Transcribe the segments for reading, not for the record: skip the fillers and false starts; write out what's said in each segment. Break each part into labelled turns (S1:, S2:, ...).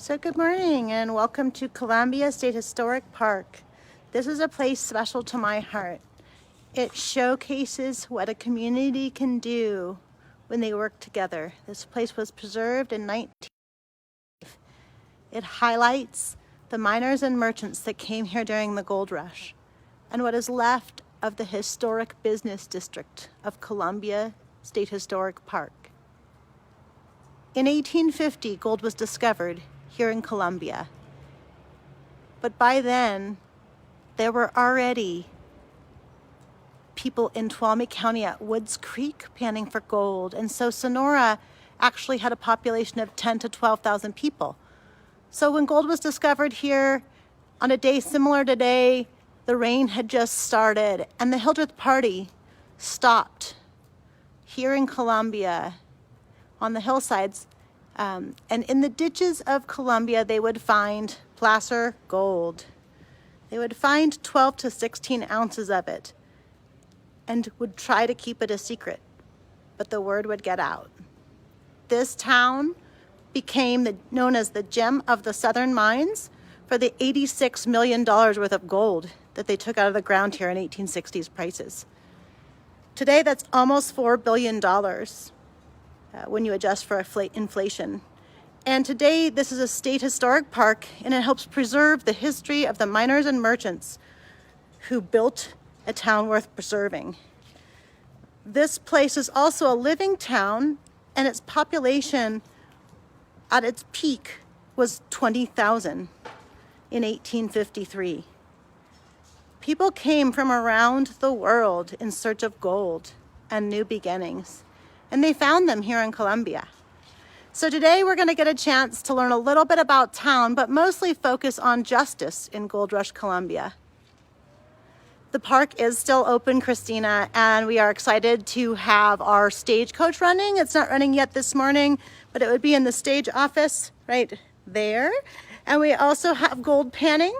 S1: So good morning and welcome to Columbia State Historic Park. This is a place special to my heart. It showcases what a community can do when they work together. This place was preserved in 19. It highlights the miners and merchants that came here during the gold rush and what is left of the historic business district of Columbia State Historic Park. In 1850, gold was discovered here in Columbia. But by then, there were already people in Tuolumne County at Woods Creek panning for gold. And so Sonora actually had a population of 10 to 12,000 people. So when gold was discovered here on a day similar to today, the rain had just started and the Hildreth Party stopped here in Columbia on the hillsides. And in the ditches of Columbia, they would find placer gold. They would find 12 to 16 ounces of it and would try to keep it a secret, but the word would get out. This town became known as the gem of the Southern Mines for the $86 million worth of gold that they took out of the ground here in 1860s prices. Today, that's almost $4 billion. When you adjust for inflation. And today, this is a state historic park, and it helps preserve the history of the miners and merchants who built a town worth preserving. This place is also a living town, and its population at its peak was 20,000 in 1853. People came from around the world in search of gold and new beginnings. And they found them here in Columbia. So today we're going to get a chance to learn a little bit about town, but mostly focus on justice in Gold Rush, Columbia. The park is still open, Christina, and we are excited to have our stagecoach running. It's not running yet this morning, but it would be in the stage office right there. And we also have gold panning,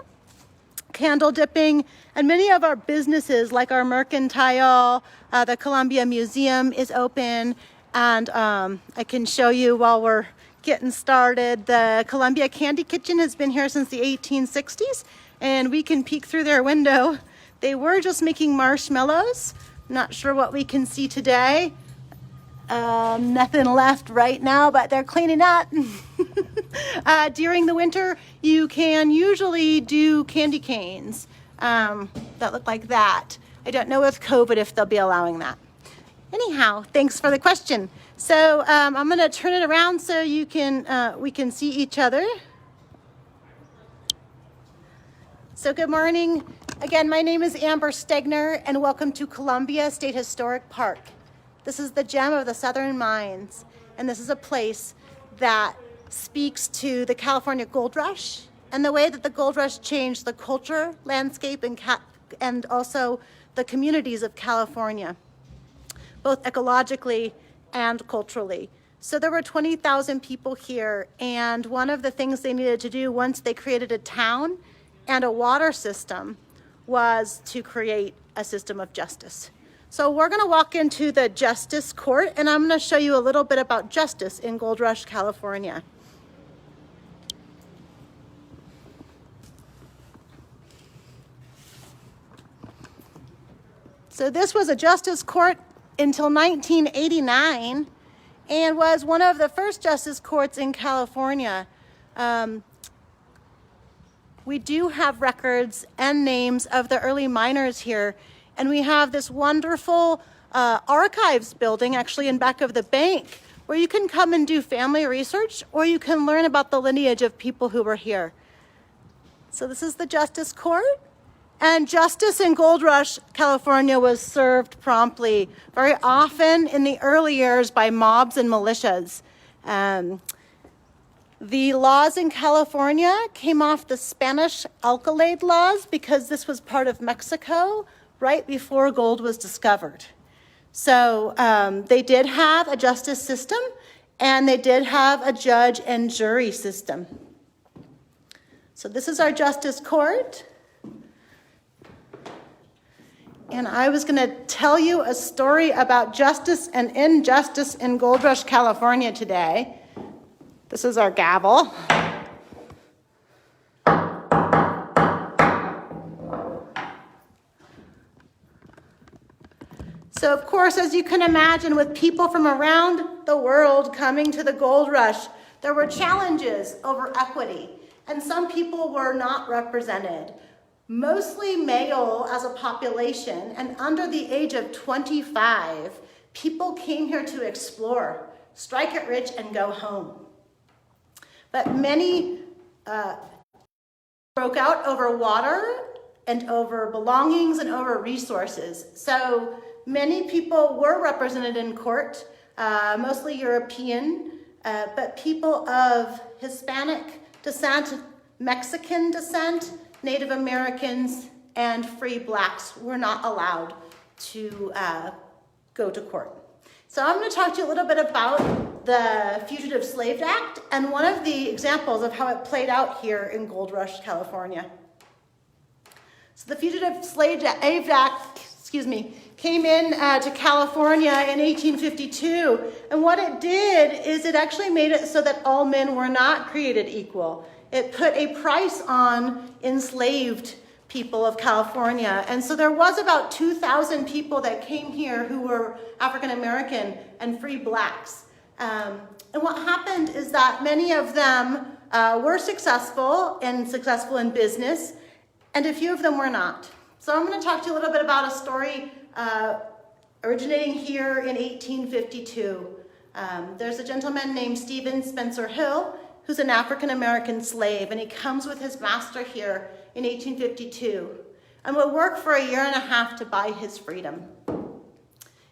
S1: candle dipping, and many of our businesses like our mercantile, the Columbia Museum is open, and I can show you while we're getting started. The Columbia Candy Kitchen has been here since the 1860s, and we can peek through their window. They were just making marshmallows. Not sure what we can see today. Nothing left right now, but they're cleaning up. During the winter, you can usually do candy canes that look like that. I don't know with COVID if they'll be allowing that. Anyhow, thanks for the question. So I'm going to turn it around so you can we can see each other. So good morning. Again, my name is Amber Stegner, and welcome to Columbia State Historic Park. This is the gem of the Southern Mines, and this is a place that speaks to the California Gold Rush and the way that the Gold Rush changed the culture, landscape, and also the communities of California, both ecologically and culturally. So there were 20,000 people here, and one of the things they needed to do once they created a town and a water system was to create a system of justice. So we're going to walk into the Justice Court, and I'm going to show you a little bit about justice in Gold Rush, California. So this was a justice court until 1989 and was one of the first justice courts in California. We do have records and names of the early miners here, and we have this wonderful archives building actually in back of the bank where you can come and do family research, or you can learn about the lineage of people who were here. So this is the Justice Court. And justice in Gold Rush, California was served promptly, very often in the early years by mobs and militias. The laws in California came off the Spanish Alcalde laws because this was part of Mexico right before gold was discovered. So they did have a justice system, and they did have a judge and jury system. So this is our Justice Court. And I was going to tell you a story about justice and injustice in Gold Rush, California today. This is our gavel. So of course, as you can imagine, with people from around the world coming to the gold rush, there were challenges over equity, and some people were not represented. Mostly male as a population, and under the age of 25, people came here to explore, strike it rich, and go home. But many broke out over water and over belongings and over resources. So many people were represented in court, mostly European, but people of Hispanic descent, Mexican descent, Native Americans, and free blacks were not allowed to go to court. So I'm going to talk to you a little bit about the Fugitive Slave Act and one of the examples of how it played out here in Gold Rush, California. So the Fugitive Slave Act, came in to California in 1852, and what it did is it actually made it so that all men were not created equal. It put a price on enslaved people of California. And so there was about 2,000 people that came here who were African American and free blacks. And what happened is that many of them were successful in business, and a few of them were not. So I'm going to talk to you a little bit about a story originating here in 1852. There's a gentleman named Stephen Spencer Hill, who's an African-American slave, and he comes with his master here in 1852 and would work for a year and a half to buy his freedom.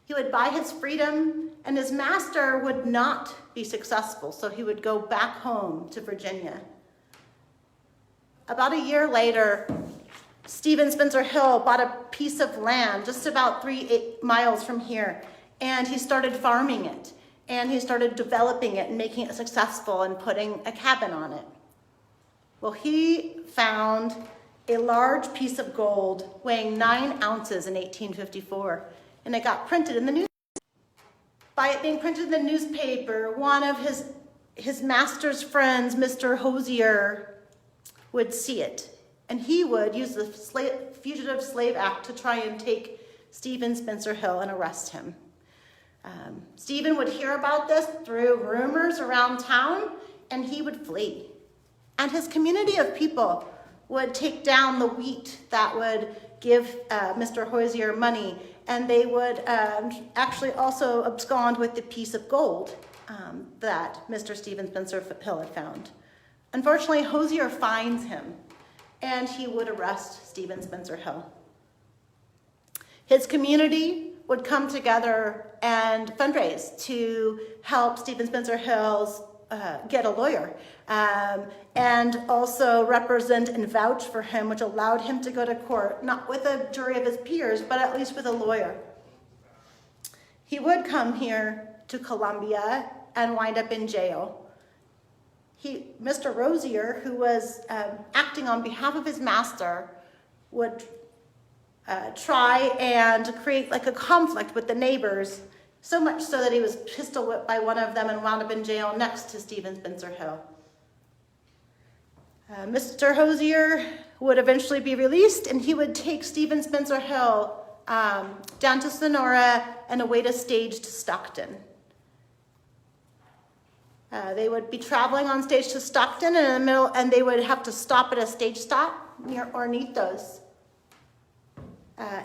S1: He would buy his freedom, and his master would not be successful, so he would go back home to Virginia. About a year later, Stephen Spencer Hill bought a piece of land just about 3 miles from here, and he started farming it. And he started developing it and making it successful and putting a cabin on it. Well, he found a large piece of gold weighing 9 ounces in 1854, and it got printed in the newspaper. By it being printed in the newspaper, one of his master's friends, Mr. Hosier, would see it, and he would use the Fugitive Slave Act to try and take Stephen Spencer Hill and arrest him. Stephen would hear about this through rumors around town, and he would flee. And his community of people would take down the wheat that would give Mr. Hosier money, and they would actually also abscond with the piece of gold that Mr. Stephen Spencer Hill had found. Unfortunately, Hosier finds him, and he would arrest Stephen Spencer Hill. His community would come together and fundraise to help Stephen Spencer Hill get a lawyer, and also represent and vouch for him, which allowed him to go to court, not with a jury of his peers, but at least with a lawyer. He would come here to Columbia and wind up in jail. Mr. Hosier, who was acting on behalf of his master, would try and create like a conflict with the neighbors, so much so that he was pistol whipped by one of them and wound up in jail next to Stephen Spencer Hill. Mr. Hosier would eventually be released, and he would take Stephen Spencer Hill down to Sonora and await a stage to Stockton. They would be traveling on stage to Stockton, and they would have to stop at a stage stop near Hornitos.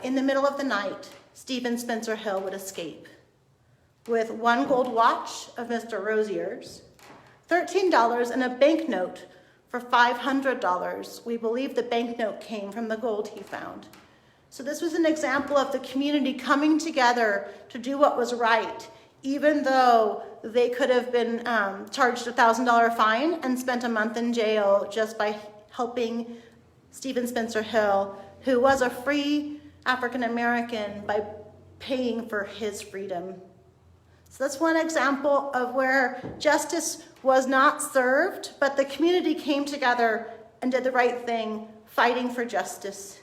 S1: In the middle of the night, Stephen Spencer Hill would escape with one gold watch of Mr. Hosier's, $13, and a banknote for $500. We believe the banknote came from the gold he found. So this was an example of the community coming together to do what was right, even though they could have been charged a $1,000 fine and spent a month in jail just by helping Stephen Spencer Hill, who was a free African American, by paying for his freedom. So that's one example of where justice was not served, but the community came together and did the right thing, fighting for justice.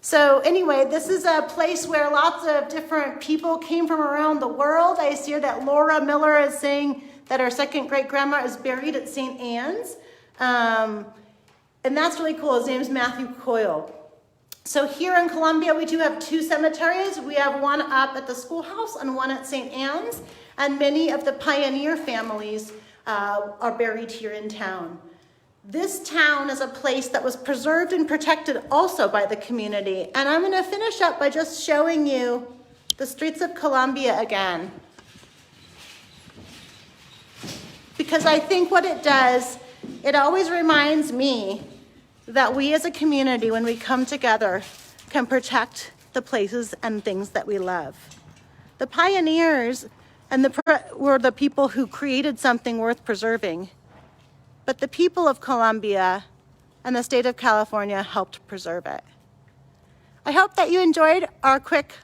S1: So anyway, this is a place where lots of different people came from around the world. I see that Laura Miller is saying that her second great-grandma is buried at St. Anne's. And that's really cool. His name's Matthew Coyle. So here in Columbia, we do have 2 cemeteries. We have one up at the schoolhouse and one at St. Anne's, and many of the pioneer families are buried here in town. This town is a place that was preserved and protected also by the community. And I'm going to finish up by just showing you the streets of Columbia again. Because I think what it does, it always reminds me that we as a community, when we come together, can protect the places and things that we love. The pioneers were the people who created something worth preserving. But the people of Columbia and the state of California helped preserve it. I hope that you enjoyed our quick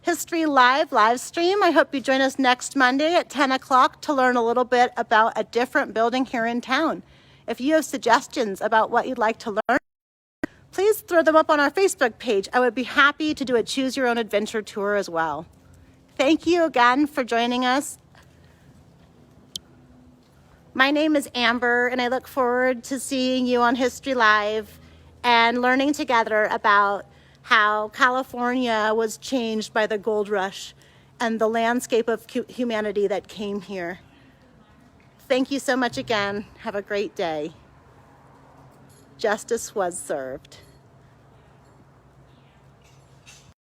S1: History live stream. I hope you join us next Monday at 10 o'clock to learn a little bit about a different building here in town. If you have suggestions about what you'd like to learn, please throw them up on our Facebook page. I would be happy to do a Choose Your Own Adventure tour as well. Thank you again for joining us. My name is Amber, and I look forward to seeing you on History Live and learning together about how California was changed by the gold rush and the landscape of humanity that came here. Thank you so much again. Have a great day. Justice was served.